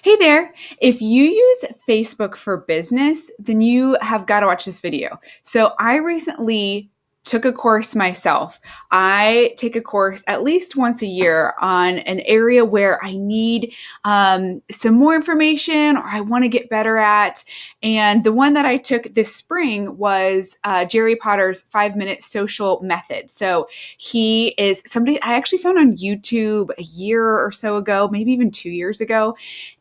Hey there. If you use Facebook for business, then you have got to watch this video. So I recently took a course myself. I take a course at least once a year on an area where I need some more information or I want to get better at. And the one that I took this spring was Jerry Potter's 5 Minute Social Method. So he is somebody I actually found on YouTube a year or so ago, maybe even 2 years ago.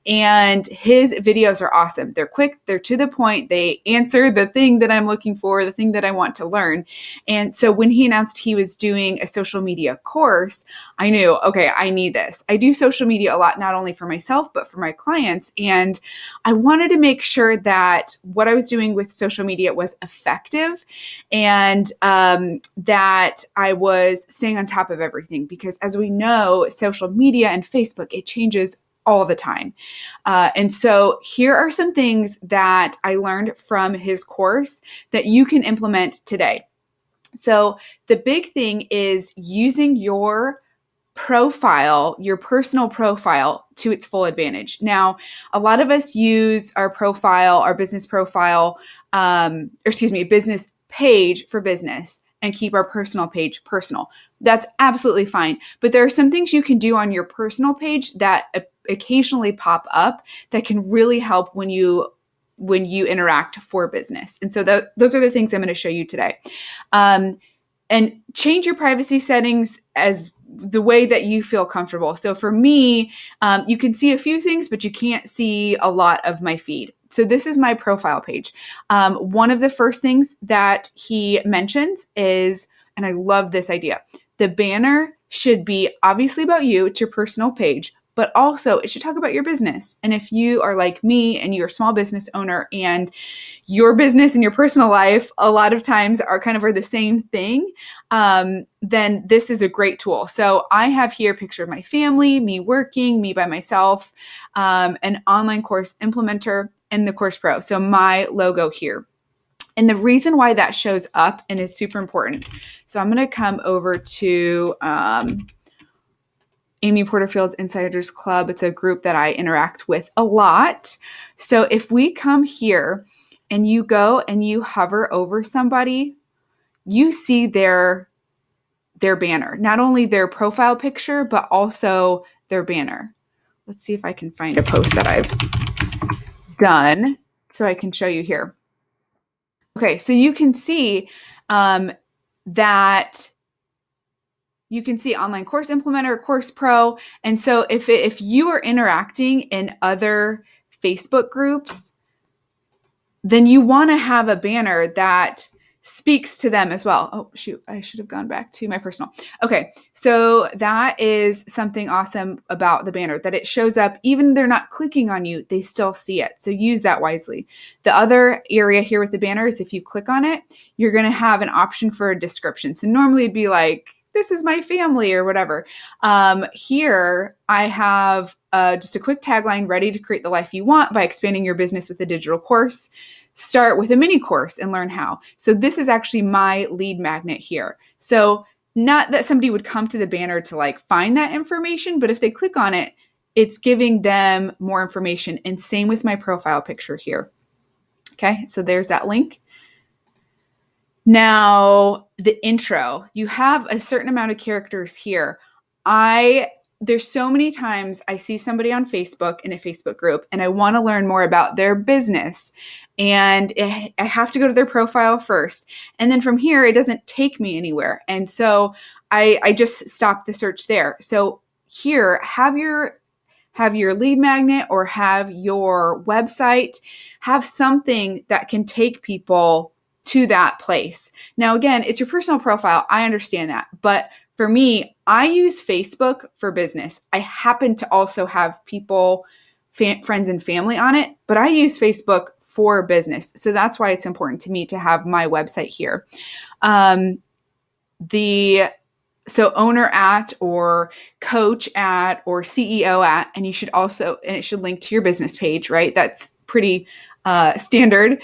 And his videos are awesome. They're quick, they're to the point, they answer the thing that I'm looking for, the thing that I want to learn. And so when he announced he was doing a social media course, I knew, okay, I need this. I do social media a lot, not only for myself, but for my clients. And I wanted to make sure that what I was doing with social media was effective and that I was staying on top of everything. Because as we know, social media and Facebook, it changes all the time. And so here are some things that I learned from his course that you can implement today. So the big thing is using your profile, your personal profile, to its full advantage. Now, a lot of us use our profile, our business profile, business page for business and keep our personal page personal. That's absolutely fine. But there are some things you can do on your personal page that occasionally pop up that can really help when you interact for business. And so those are the things I'm going to show you today. And change your privacy settings as the way that you feel comfortable. So for me, you can see a few things, but you can't see a lot of my feed. So this is my profile page. One of the first things that he mentions is, and I love this idea, the banner should be obviously about you. It's your personal page, but also it should talk about your business. And if you are like me and you're a small business owner and your business and your personal life a lot of times are the same thing, then this is a great tool. So I have here a picture of my family, me working, me by myself, an online course implementer, and the Course Pro. So my logo here. And the reason why that shows up and is super important. So I'm going to come over to Amy Porterfield's Insiders Club. It's a group that I interact with a lot. So if we come here and you go and you hover over somebody, you see their banner, not only their profile picture, but also their banner. Let's see if I can find a post that I've done so I can show you here. Okay, so you can see that you can see online course implementer, Course Pro. And so if you are interacting in other Facebook groups, then you want to have a banner that speaks to them as well. Oh, shoot, I should have gone back to my personal. Okay, so that is something awesome about the banner, that it shows up, even if they're not clicking on you, they still see it. So use that wisely. The other area here with the banner is if you click on it, you're going to have an option for a description. So normally it'd be like, this is my family or whatever. Here I have just a quick tagline: ready to create the life you want by expanding your business with a digital course. Start with a mini course and learn how. So this is actually my lead magnet here. So not that somebody would come to the banner to find that information, but if they click on it, it's giving them more information. And same with my profile picture here. Okay, so there's that link. Now, the intro, you have a certain amount of characters here. There's so many times I see somebody on Facebook in a Facebook group and I want to learn more about their business, and I have to go to their profile first. And then from here, it doesn't take me anywhere. And so I just stop the search there. So here, have your lead magnet or have your website, have something that can take people to that place. Now, again, it's your personal profile. I understand that. But for me, I use Facebook for business. I happen to also have people, friends and family on it, but I use Facebook for business. So that's why it's important to me to have my website here. So owner at or coach at or CEO at, and it should link to your business page, right? That's pretty standard.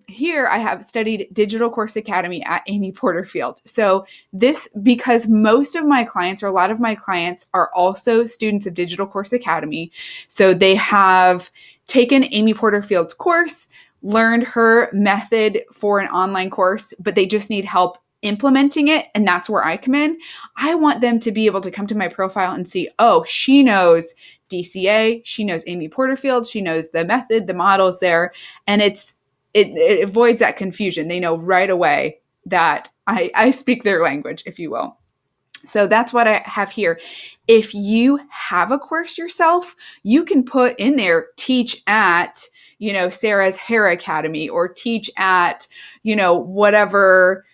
Here I have studied Digital Course Academy at Amy Porterfield. So this, because most of my clients, or a lot of my clients, are also students of Digital Course Academy. So they have taken Amy Porterfield's course, learned her method for an online course, but they just need help implementing it. And that's where I come in. I want them to be able to come to my profile and see, oh, she knows DCA, she knows Amy Porterfield, she knows the method, the models there. And it avoids that confusion. They know right away that I speak their language, if you will. So that's what I have here. If you have a course yourself, you can put in there, teach at, Sarah's Hair Academy, or teach at, whatever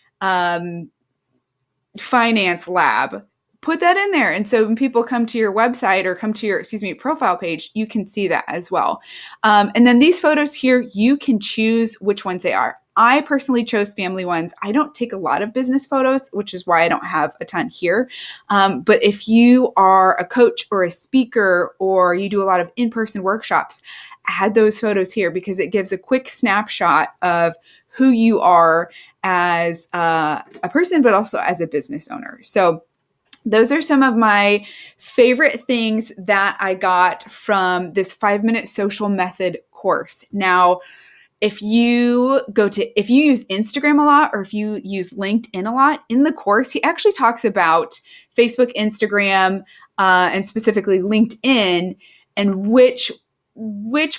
finance lab. Put that in there. And so when people come to your website or come to your, profile page, you can see that as well. And then these photos here, you can choose which ones they are. I personally chose family ones. I don't take a lot of business photos, which is why I don't have a ton here. But if you are a coach or a speaker, or you do a lot of in-person workshops, add those photos here, because it gives a quick snapshot of who you are as a person, but also as a business owner. So those are some of my favorite things that I got from this 5-minute social method course. Now, if you use Instagram a lot, or if you use LinkedIn a lot, in the course, he actually talks about Facebook, Instagram, and specifically LinkedIn, and which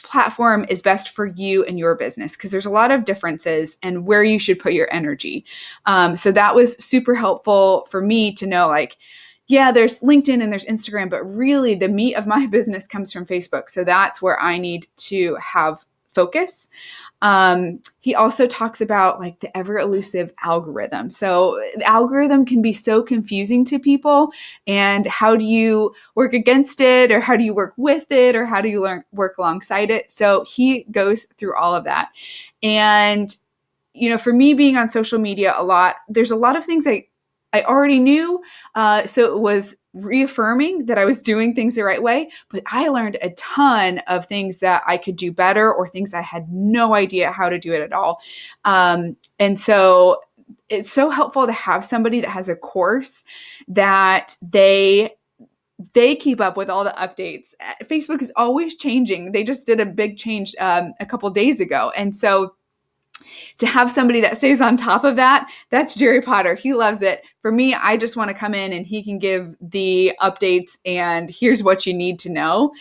platform is best for you and your business, because there's a lot of differences and where you should put your energy. So that was super helpful for me to know, like, yeah, there's LinkedIn and there's Instagram, but really the meat of my business comes from Facebook. So that's where I need to have focus. He also talks about, like, the ever elusive algorithm. So the algorithm can be so confusing to people, and how do you work against it, or how do you work with it, or how do you work alongside it? So he goes through all of that. And, for me, being on social media a lot, there's a lot of things I already knew. So it was reaffirming that I was doing things the right way, but I learned a ton of things that I could do better, or things I had no idea how to do it at all. And so it's so helpful to have somebody that has a course that they keep up with all the updates. Facebook is always changing. They just did a big change a couple days ago. And so to have somebody that stays on top of that, that's Jerry Potter. He loves it. For me, I just want to come in and he can give the updates and here's what you need to know.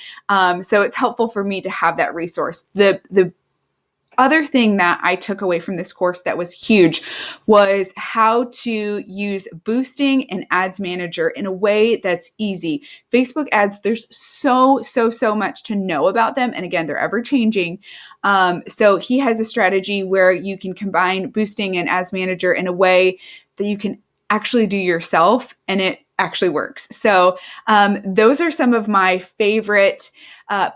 So it's helpful for me to have that resource. The other thing that I took away from this course that was huge was how to use boosting and ads manager in a way that's easy. Facebook ads, there's so much to know about them. And again, they're ever changing. So he has a strategy where you can combine boosting and ads manager in a way that you can actually do yourself, and it actually works. So those are some of my favorite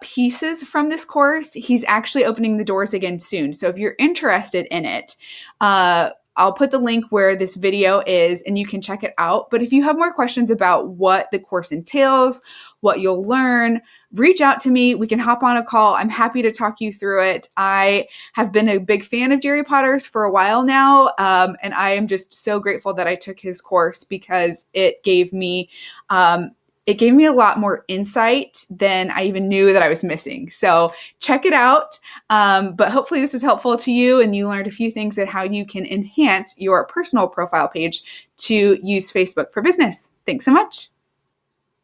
pieces from this course. He's actually opening the doors again soon. So if you're interested in it, I'll put the link where this video is and you can check it out. But if you have more questions about what the course entails, what you'll learn, reach out to me. We can hop on a call. I'm happy to talk you through it. I have been a big fan of Jerry Potter's for a while now. And I am just so grateful that I took his course, because it gave me a lot more insight than I even knew that I was missing. So check it out. But hopefully this was helpful to you and you learned a few things at how you can enhance your personal profile page to use Facebook for business. Thanks so much.